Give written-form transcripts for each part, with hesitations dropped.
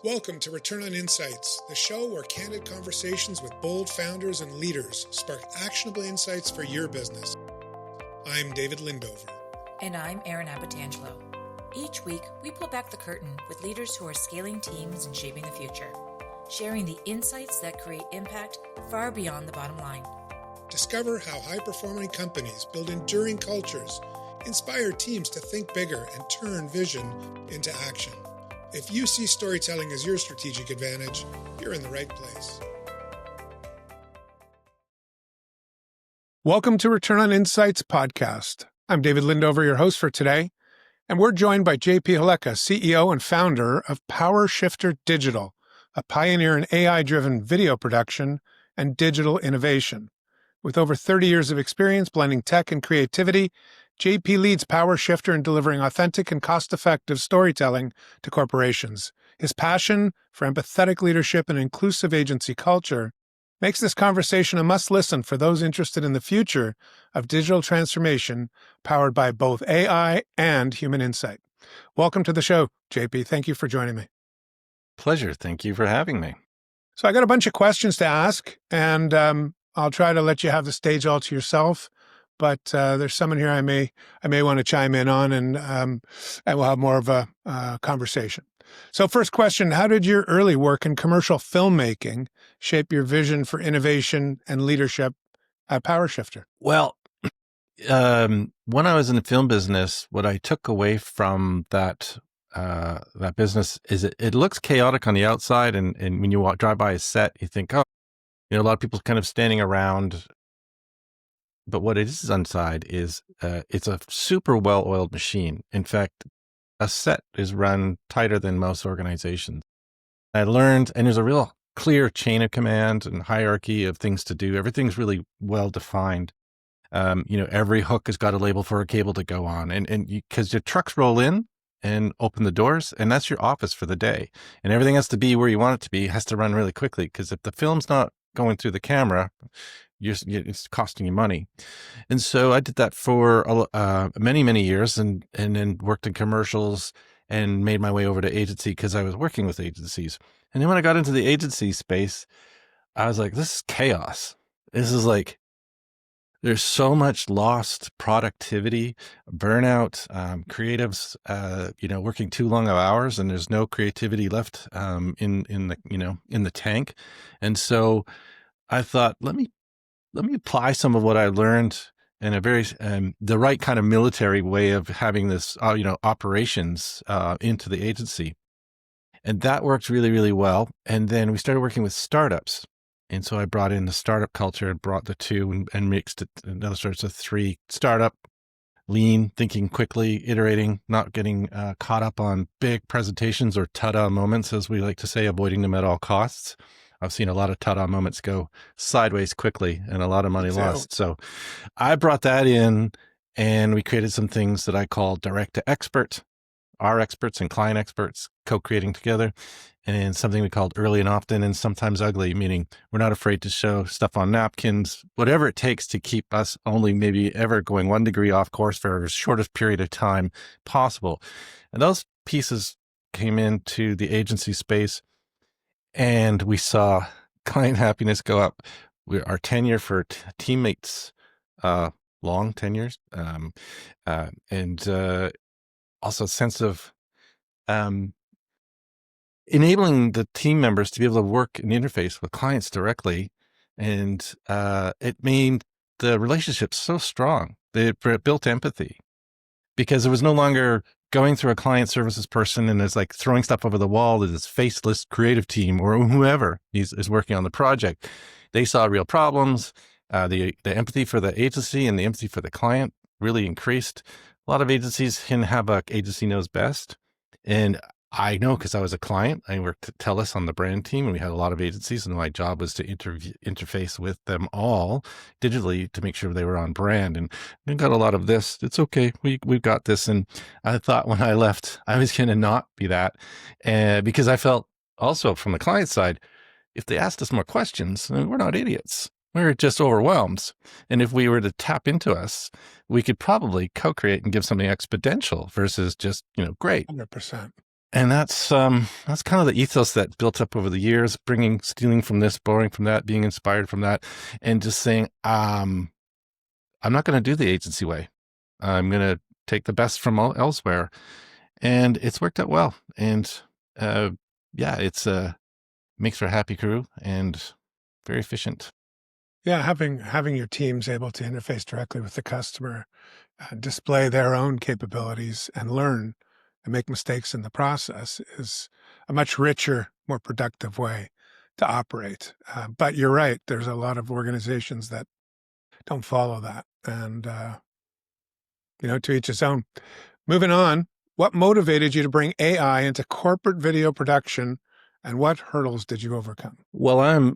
Welcome to Return on Insights, the show where candid conversations with bold founders and leaders spark actionable insights for your business. I'm David Lindover. And I'm Erin Abbotangelo. Each week, we pull back the curtain with leaders who are scaling teams and shaping the future, sharing the insights that create impact far beyond the bottom line. Discover how high-performing companies build enduring cultures, inspire teams to think bigger, and turn vision into action. If you see storytelling as your strategic advantage, you're in the right place. Welcome to Return on Insights podcast. I'm David Lindover, your host for today, and we're joined by JP Holecka, CEO and founder of PowerShifter Digital, a pioneer in AI-driven video production and digital innovation. With over 30 years of experience blending tech and creativity, JP leads PowerShifter in delivering authentic and cost-effective storytelling to corporations. His passion for empathetic leadership and inclusive agency culture makes this conversation a must-listen for those interested in the future of digital transformation powered by both AI and human insight. Welcome to the show, JP. Thank you for joining me. Pleasure. Thank you for having me. So I got a bunch of questions to ask, and I'll try to let you have the stage all to yourself. But there's someone here I may want to chime in on, and we'll have more of a conversation. So first question, how did your early work in commercial filmmaking shape your vision for innovation and leadership at PowerShifter? Well, when I was in the film business, what I took away from that business is it looks chaotic on the outside, and when you drive by a set, you think, oh, a lot of people kind of standing around. But what it is inside is it's a super well-oiled machine. In fact, a set is run tighter than most organizations. I learned, and there's a real clear chain of command and hierarchy of things to do. Everything's really well-defined. Every hook has got a label for a cable to go on. And because your trucks roll in and open the doors, and that's your office for the day. And everything has to be where you want it to be, has to run really quickly. Because if the film's not going through the camera, it's costing you money. And so I did that for many, many years and then worked in commercials and made my way over to agency because I was working with agencies. And then when I got into the agency space, I was like, this is chaos. This is like, there's so much lost productivity, burnout, creatives, working too long of hours, and there's no creativity left in the tank. And so I thought, let me apply some of what I learned in a very the right kind of military way of having this operations into the agency, and that worked really, really well. And then we started working with startups. And so I brought in the startup culture and brought the two and mixed it in other sorts of three: startup, lean, thinking quickly, iterating, not getting caught up on big presentations or ta-da moments, as we like to say, avoiding them at all costs. I've seen a lot of ta-da moments go sideways quickly and a lot of money lost. So I brought that in, and we created some things that I call direct to expert, our experts and client experts co-creating together. And something we called early and often and sometimes ugly, meaning we're not afraid to show stuff on napkins, whatever it takes to keep us only maybe ever going 1 degree off course for the shortest period of time possible. And those pieces came into the agency space, and we saw client happiness go up. Our tenure for teammates, long tenures, and also a sense of enabling the team members to be able to work and interface with clients directly. And it made the relationship so strong. It built empathy because it was no longer going through a client services person and it's like throwing stuff over the wall to this faceless creative team or whoever is working on the project. They saw real problems. The empathy for the agency and the empathy for the client really increased. A lot of agencies can have a agency knows best. And I know because I was a client. I worked at TELUS on the brand team, and we had a lot of agencies, and my job was to interface with them all digitally to make sure they were on brand. And we got a lot of this. It's okay. We've got this. And I thought when I left, I was going to not be that, because I felt also from the client side, if they asked us more questions, we're not idiots. We're just overwhelmed. And if we were to tap into us, we could probably co-create and give something exponential versus just, great. 100%. And that's kind of the ethos that built up over the years, stealing from this, borrowing from that, being inspired from that, and just saying, I'm not going to do the agency way. I'm going to take the best from elsewhere. And it's worked out well. And it's makes for a happy crew and very efficient. Yeah, having your teams able to interface directly with the customer, display their own capabilities and learn and make mistakes in the process is a much richer, more productive way to operate. But you're right, there's a lot of organizations that don't follow that. And, to each his own. Moving on, what motivated you to bring AI into corporate video production, and what hurdles did you overcome? Well, I'm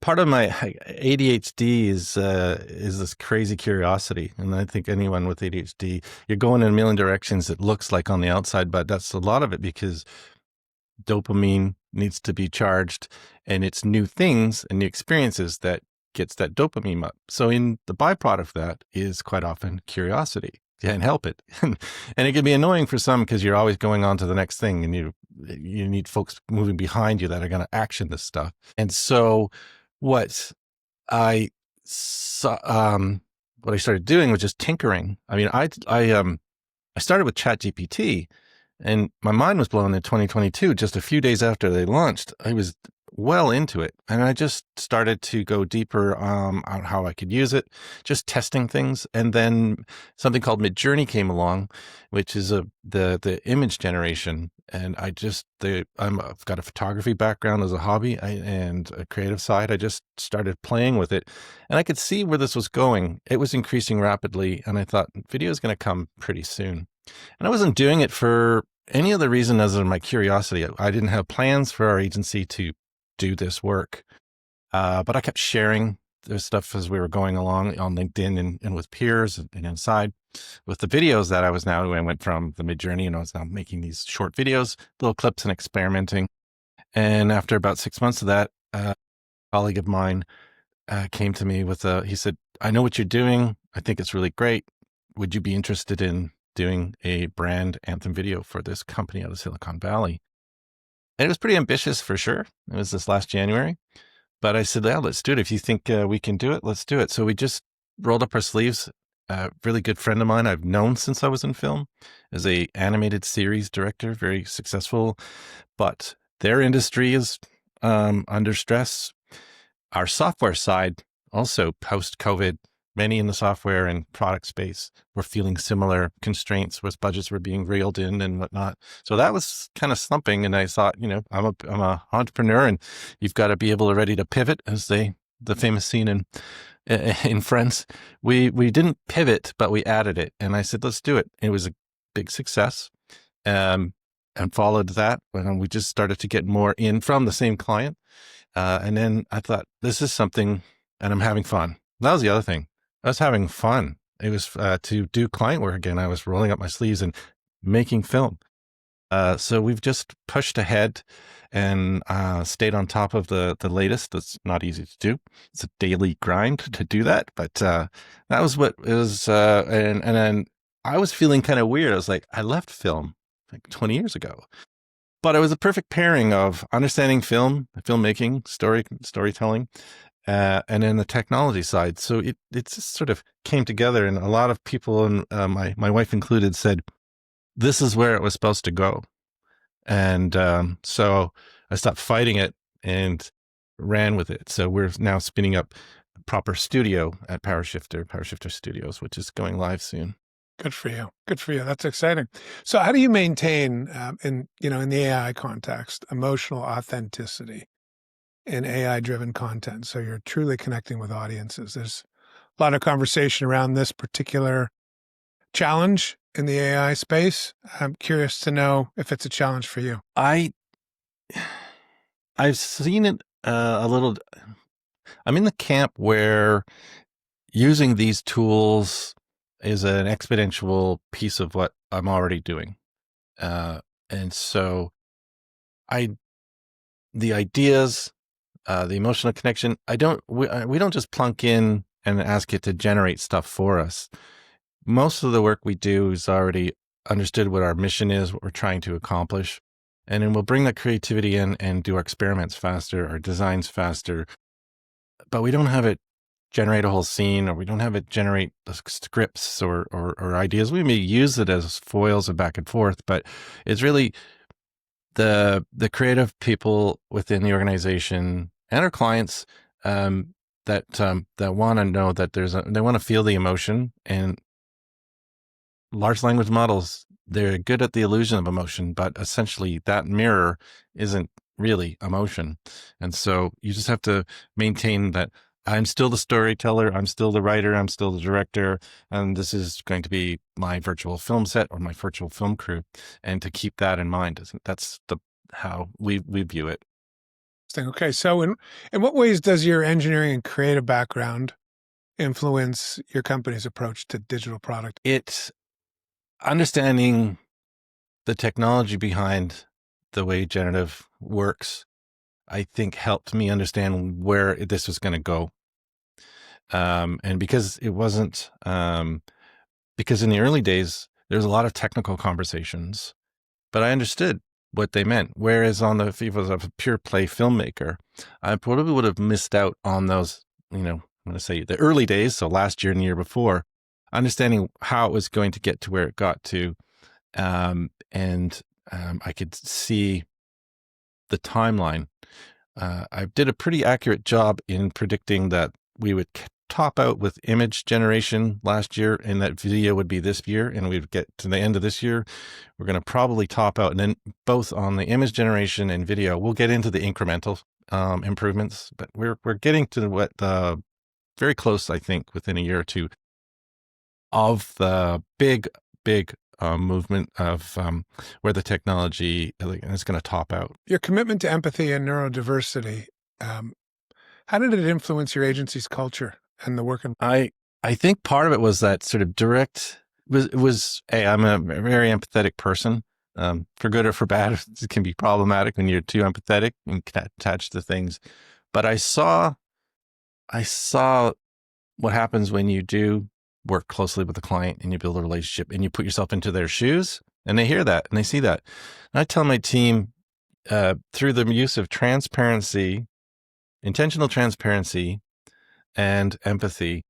part of my ADHD is this crazy curiosity, and I think anyone with ADHD, you're going in a million directions. It looks like on the outside, but that's a lot of it because dopamine needs to be charged, and it's new things and new experiences that gets that dopamine up. So, in the byproduct of that is quite often curiosity. You can't help it, and it can be annoying for some because you're always going on to the next thing, and you need folks moving behind you that are going to action this stuff. And so, what I saw, what I started doing was just tinkering. I mean, I started with ChatGPT, and my mind was blown in 2022. Just a few days after they launched, I was well into it, and I just started to go deeper on how I could use it, just testing things. And then something called Midjourney came along, which is the image generation. And I've got a photography background as a hobby and a creative side. I just started playing with it, and I could see where this was going. It was increasing rapidly, and I thought video is going to come pretty soon. And I wasn't doing it for any other reason other than my curiosity. I didn't have plans for our agency to do this work. But I kept sharing this stuff as we were going along on LinkedIn and with peers and inside with the videos that I went from the Midjourney, and I was now making these short videos, little clips, and experimenting. And after about 6 months of that, a colleague of mine came to me he said, I know what you're doing. I think it's really great. Would you be interested in doing a brand anthem video for this company out of Silicon Valley? And it was pretty ambitious for sure. It was this last January. But I said, yeah, let's do it. If you think we can do it, let's do it. So we just rolled up our sleeves. A really good friend of mine I've known since I was in film is a animated series director, very successful. But their industry is under stress. Our software side, also post-COVID, many in the software and product space were feeling similar constraints with budgets were being reeled in and whatnot. So that was kind of slumping. And I thought, I'm a entrepreneur, and you've got to be ready to pivot, as the famous scene in Friends. We didn't pivot, but we added it. And I said, let's do it. It was a big success. And followed that when we just started to get more in from the same client. And then I thought, this is something, and I'm having fun. That was the other thing. I was having fun. It was to do client work again. I was rolling up my sleeves and making film. So we've just pushed ahead and stayed on top of the latest. That's not easy to do. It's a daily grind to do that. But that was what it was. And then I was feeling kind of weird. I was like, I left film like 20 years ago. But it was a perfect pairing of understanding filmmaking, storytelling, and then the technology side. So it just sort of came together, and a lot of people, and my wife included, said, this is where it was supposed to go. And so I stopped fighting it and ran with it. So we're now spinning up a proper studio at PowerShifter Studios, which is going live soon. Good for you. Good for you. That's exciting. So how do you maintain in the AI context, emotional authenticity in AI-driven content? So you're truly connecting with audiences. There's a lot of conversation around this particular challenge in the AI space. I'm curious to know if it's a challenge for you. I've seen it a little. I'm in the camp where using these tools is an exponential piece of what I'm already doing. And so the ideas, the emotional connection, we don't just plunk in and ask it to generate stuff for us. Most of the work we do is already understood what our mission is, what we're trying to accomplish. And then we'll bring that creativity in and do our experiments faster, our designs faster. But we don't have it generate a whole scene, or we don't have it generate scripts or ideas. We may use it as foils and back and forth, but it's really the creative people within the organization and our clients that want to know that they want to feel the emotion. And large language models, they're good at the illusion of emotion, but essentially that mirror isn't really emotion. And so you just have to maintain that I'm still the storyteller, I'm still the writer, I'm still the director, and this is going to be my virtual film set or my virtual film crew. And to keep that in mind, I think that's how we view it. Okay, so in what ways does your engineering and creative background influence your company's approach to digital product? It's understanding the technology behind the way generative works, I think helped me understand where this was going to go. And because it wasn't, because in the early days, there's a lot of technical conversations, but I understood what they meant. Whereas if it was a pure play filmmaker, I probably would have missed out on those, I'm going to say the early days. So last year and the year before, understanding how it was going to get to where it got to. I could see the timeline. I did a pretty accurate job in predicting that we would top out with image generation last year, and that video would be this year, and we'd get to the end of this year. We're going to probably top out, and then both on the image generation and video, we'll get into the incremental improvements, but we're getting to what very close, I think, within a year or two of the big movement of where the technology is going to top out. Your commitment to empathy and neurodiversity, how did it influence your agency's culture and the work? I think part of it was that sort of direct was hey, I'm a very empathetic person. For good or for bad, it can be problematic when you're too empathetic and attached to things. But I saw what happens when you do work closely with a client and you build a relationship and you put yourself into their shoes, and they hear that and they see that. And I tell my team through the use of transparency, intentional transparency, and empathy,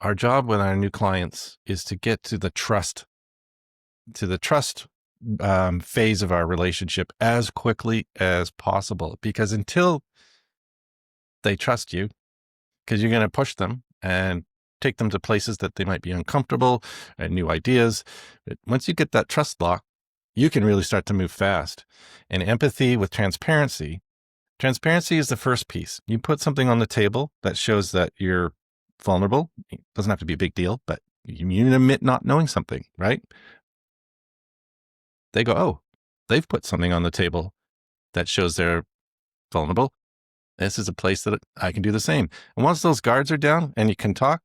our job with our new clients is to get to the trust phase of our relationship as quickly as possible. Because until they trust you, because you're going to push them and take them to places that they might be uncomfortable and new ideas. But once you get that trust lock, you can really start to move fast. And empathy with transparency is the first piece. You put something on the table that shows that you're vulnerable. It doesn't have to be a big deal, but you admit not knowing something, right? They go, oh, they've put something on the table that shows they're vulnerable. This is a place that I can do the same. And once those guards are down and you can talk,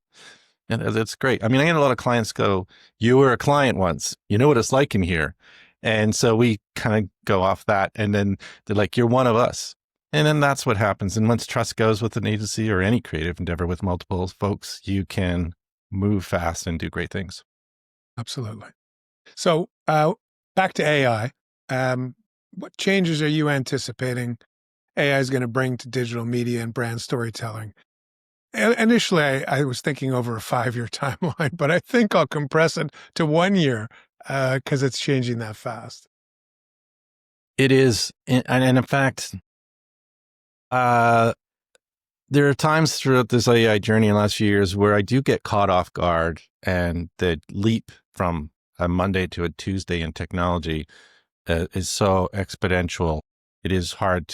and that's great. I mean, I get a lot of clients go, you were a client once, you know what it's like in here. And so we kind of go off that, and then they're like, you're one of us. And then that's what happens. And once trust goes with an agency or any creative endeavor with multiple folks, you can move fast and do great things. Absolutely. So back to AI. What changes are you anticipating AI is going to bring to digital media and brand storytelling? Initially, I was thinking over a 5-year timeline, but I think I'll compress it to 1 year because it's changing that fast. It is. And in fact, there are times throughout this AI journey in the last few years where I do get caught off guard, and the leap from a Monday to a Tuesday in technology is so exponential. It is hard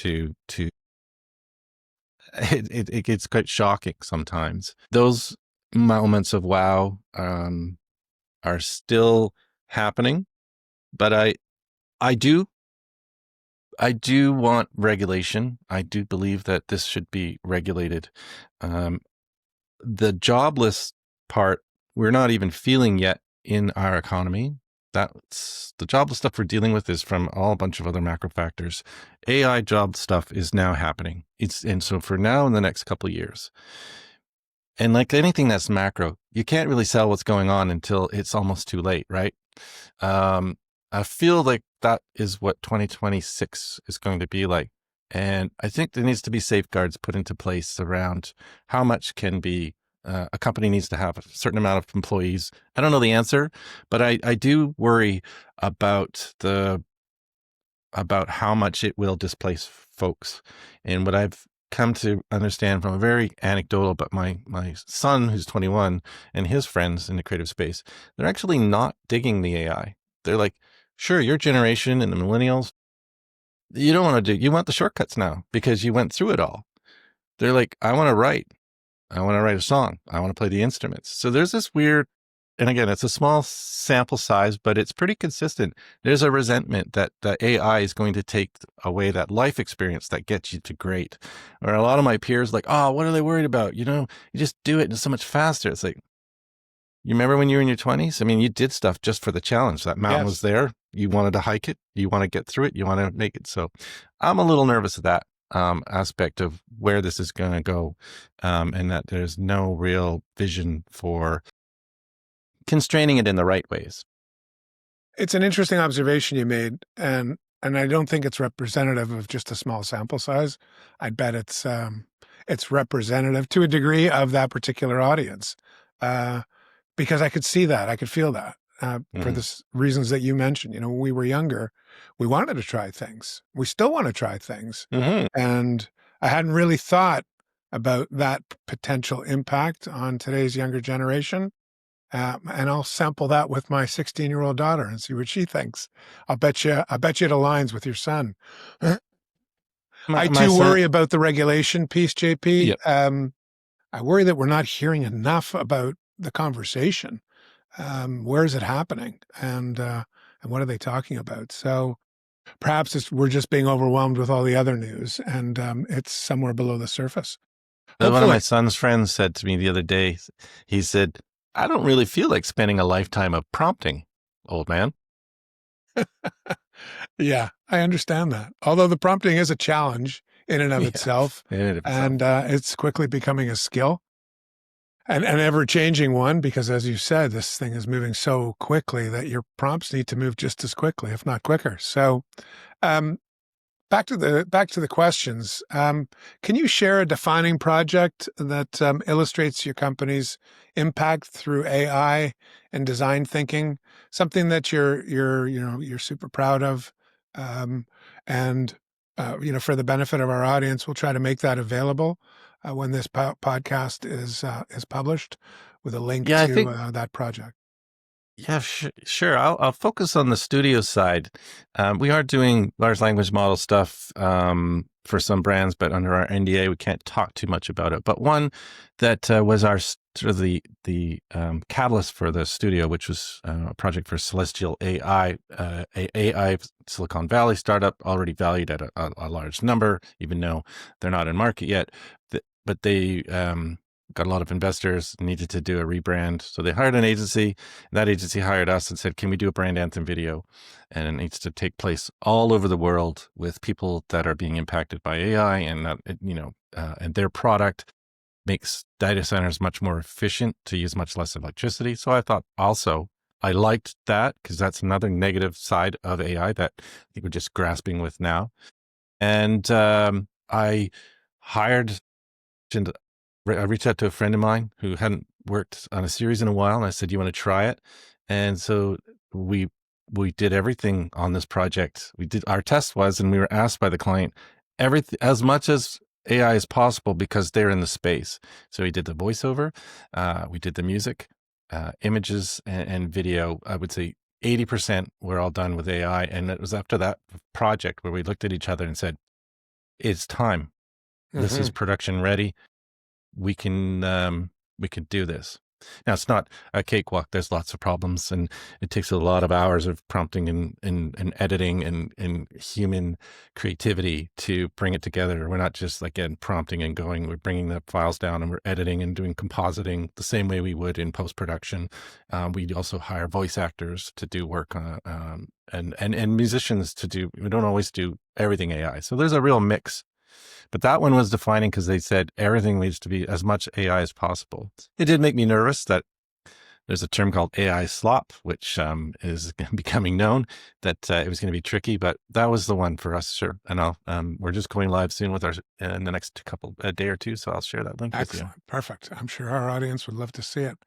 it gets quite shocking sometimes. Those moments of wow are still happening, but I do want regulation. I do believe that this should be regulated. The jobless part, we're not even feeling yet in our economy. That's the jobless stuff we're dealing with is from a bunch of other macro factors. AI job stuff is now happening. And so for now in the next couple of years, and like anything that's macro, you can't really sell what's going on until it's almost too late, right? I feel like that is what 2026 is going to be like. And I think there needs to be safeguards put into place around how much can be, a company needs to have a certain amount of employees. I don't know the answer, but I do worry about about how much it will displace folks. And what I've come to understand from a very anecdotal, but my son, who's 21, and his friends in the creative space, they're actually not digging the AI. They're like, sure, your generation and the millennials, you don't want to do, you want the shortcuts now because you went through it all. They're like, I want to write a song. I want to play the instruments. So there's this weird, and again, it's a small sample size, but it's pretty consistent. There's a resentment that the AI is going to take away that life experience that gets you to great. Or a lot of my peers like, oh, what are they worried about? You just do it and it's so much faster. It's like, you remember when you were in your 20s? I mean, you did stuff just for the challenge. That mountain was there. You wanted to hike it. You want to get through it. You want to make it. So I'm a little nervous of that aspect of where this is going to go, and that there's no real vision for constraining it in the right ways. It's an interesting observation you made, and I don't think it's representative of just a small sample size. I bet it's representative to a degree of that particular audience, because I could see that, I could feel that, for the reasons that you mentioned. When we were younger, we wanted to try things. We still want to try things, and I hadn't really thought about that potential impact on today's younger generation. And I'll sample that with my 16-year-old daughter and see what she thinks. I bet you it aligns with your son. I do worry about the regulation piece, JP. Yep. I worry that we're not hearing enough about the conversation. Where is it happening? And what are they talking about? So perhaps we're just being overwhelmed with all the other news, and it's somewhere below the surface. One of my son's friends said to me the other day, he said, I don't really feel like spending a lifetime of prompting, old man. Yeah, I understand that. Although the prompting is a challenge in and of itself, and it's quickly becoming a skill, and an ever-changing one, because as you said, this thing is moving so quickly that your prompts need to move just as quickly, if not quicker. So back to the questions. Can you share a defining project that illustrates your company's impact through AI and design thinking? Something that you're super proud of, and for the benefit of our audience, we'll try to make that available when this podcast is published, with a link to that project. Yeah, sure. I'll focus on the studio side. We are doing large language model stuff for some brands, but under our NDA, we can't talk too much about it. But one that was our sort of the catalyst for the studio, which was a project for Celestial AI, AI Silicon Valley startup, already valued at a large number, even though they're not in market yet. But they got a lot of investors, needed to do a rebrand. So they hired an agency. And that agency hired us and said, can we do a brand anthem video? And it needs to take place all over the world with people that are being impacted by AI, and that, and their product makes data centers much more efficient to use much less electricity. So I thought also I liked that, because that's another negative side of AI that I think we're just grasping with now. And I reached out to a friend of mine who hadn't worked on a series in a while, and I said, you want to try it? And so we did everything on this project. Our test was, and we were asked by the client, everything as much as AI as possible, because they're in the space. So we did the voiceover, we did the music, images, and video. I would say 80% were all done with AI. And it was after that project where we looked at each other and said, it's time. This is production ready. We can do this. Now, it's not a cakewalk. There's lots of problems, and it takes a lot of hours of prompting and editing and human creativity to bring it together. We're not just prompting and going. We're bringing the files down and we're editing and doing compositing the same way we would in post-production. We also hire voice actors to do work on, and musicians to do. We don't always do everything AI. So there's a real mix. But that one was defining because they said everything needs to be as much AI as possible. It did make me nervous that There's a term called AI slop, which is becoming known, that it was going to be tricky, but that was the one for us, sure. And we're just going live soon with our in the next day or two, so I'll share that link with you. Excellent. Perfect. I'm sure our audience would love to see it.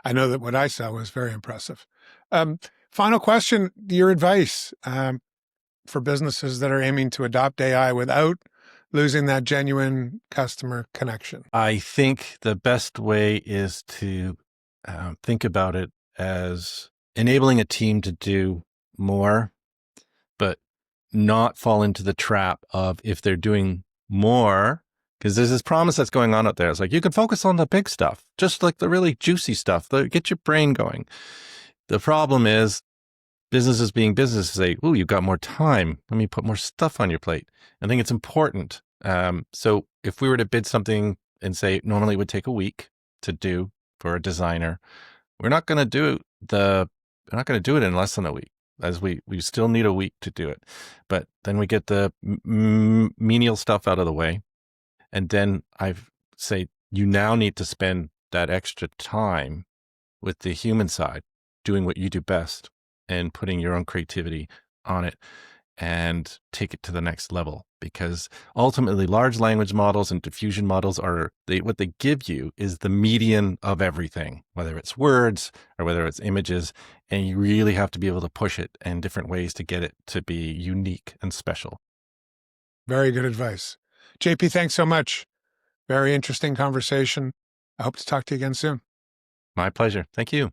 I know that what I saw was very impressive. Final question, your advice for businesses that are aiming to adopt AI without losing that genuine customer connection. I think the best way is to think about it as enabling a team to do more, but not fall into the trap of, if they're doing more, because there's this promise that's going on out there. It's like, you can focus on the big stuff, just like the really juicy stuff, get your brain going. The problem is businesses being businesses say, oh, you've got more time. Let me put more stuff on your plate. I think it's important. So if we were to bid something and say normally it would take a week to do for a designer, we're not going to do it in less than a week, as we still need a week to do it. But then we get the menial stuff out of the way. And then I say, you now need to spend that extra time with the human side, doing what you do best and putting your own creativity on it and take it to the next level. Because ultimately, large language models and diffusion models what they give you is the median of everything, whether it's words or whether it's images. And you really have to be able to push it in different ways to get it to be unique and special. Very good advice. JP, thanks so much. Very interesting conversation. I hope to talk to you again soon. My pleasure. Thank you.